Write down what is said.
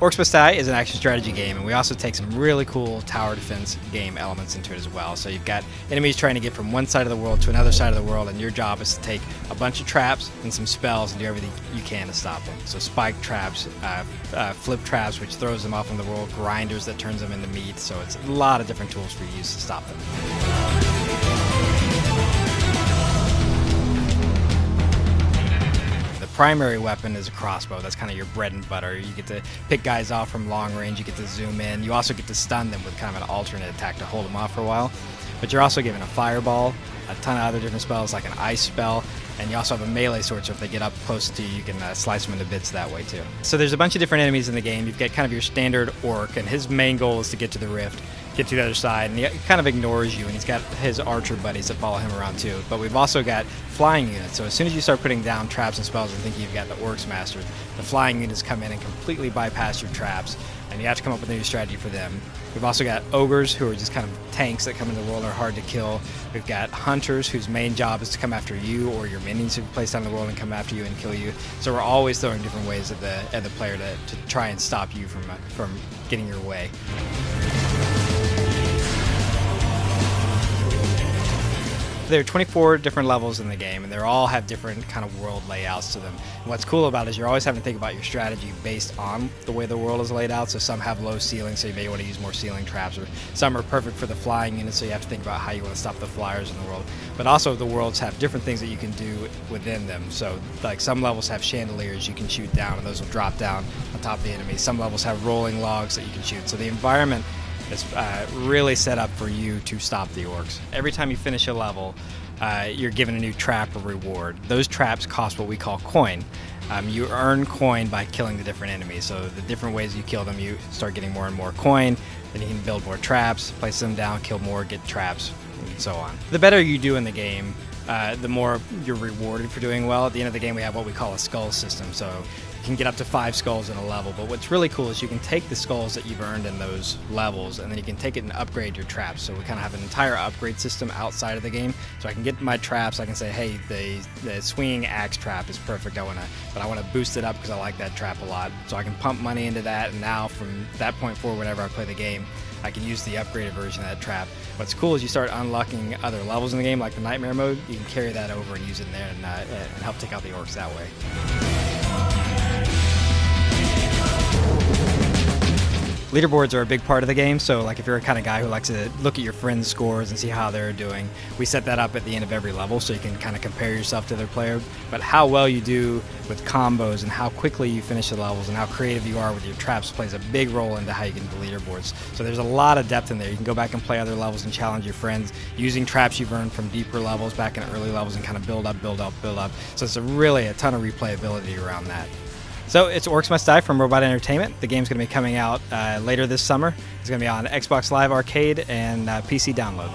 Orcs Must Die is an action strategy game, and we also take some really cool tower defense game elements into it as well. So you've got enemies trying to get from one side of the world to another side of the world, and your job is to take a bunch of traps and some spells and do everything you can to stop them. So spike traps, flip traps, which throws them off in the world, grinders that turns them into meat. So it's a lot of different tools for you to use to stop them. Primary weapon is a crossbow. That's kind of your bread and butter. You get to pick guys off from long range, you get to zoom in, you also get to stun them with kind of an alternate attack to hold them off for a while. But you're also given a fireball, a ton of other different spells like an ice spell, and you also have a melee sword, so if they get up close to you, you can slice them into bits that way too. So there's a bunch of different enemies in the game. You've got kind of your standard orc, and his main goal is to get to the rift, get to the other side, and he kind of ignores you, and he's got his archer buddies that follow him around too. But we've also got flying units, so as soon as you start putting down traps and spells and thinking you've got the orcs mastered, the flying units come in and completely bypass your traps, and you have to come up with a new strategy for them. We've also got ogres, who are just kind of tanks that come into the world and are hard to kill. We've got hunters, whose main job is to come after you or your minions who are placed on the world and come after you and kill you. So we're always throwing different ways at the player to try and stop you from getting your way. There are 24 different levels in the game, and they all have different kind of world layouts to them. And what's cool about it is you're always having to think about your strategy based on the way the world is laid out. So some have low ceilings, so you may want to use more ceiling traps, or some are perfect for the flying units, so you have to think about how you want to stop the flyers in the world. But also the worlds have different things that you can do within them. So like some levels have chandeliers you can shoot down, and those will drop down on top of the enemy. Some levels have rolling logs that you can shoot. So the environment is really set up for you to stop the orcs. Every time you finish a level, you're given a new trap or reward. Those traps cost what we call coin. You earn coin by killing the different enemies. So the different ways you kill them, you start getting more and more coin, then you can build more traps, place them down, kill more, get traps, and so on. The better you do in the game, the more you're rewarded for doing well. At the end of the game, we have what we call a skull system. So you can get up to 5 skulls in a level, but what's really cool is you can take the skulls that you've earned in those levels, and then you can take it and upgrade your traps. So we kind of have an entire upgrade system outside of the game. So I can get my traps, I can say, hey, the swinging axe trap is perfect, but I want to boost it up because I like that trap a lot. So I can pump money into that, and now from that point forward, whenever I play the game, I can use the upgraded version of that trap. What's cool is you start unlocking other levels in the game, like the Nightmare mode. You can carry that over and use it in there and help take out the orcs that way. Leaderboards are a big part of the game, so like if you're a kind of guy who likes to look at your friends' scores and see how they're doing, we set that up at the end of every level so you can kind of compare yourself to their player. But how well you do with combos and how quickly you finish the levels and how creative you are with your traps plays a big role into how you get into the leaderboards. So there's a lot of depth in there. You can go back and play other levels and challenge your friends using traps you've earned from deeper levels back in early levels and kind of build up, build up, build up. So it's really a ton of replayability around that. So it's Orcs Must Die from Robot Entertainment. The game's going to be coming out later this summer. It's going to be on Xbox Live Arcade and PC download.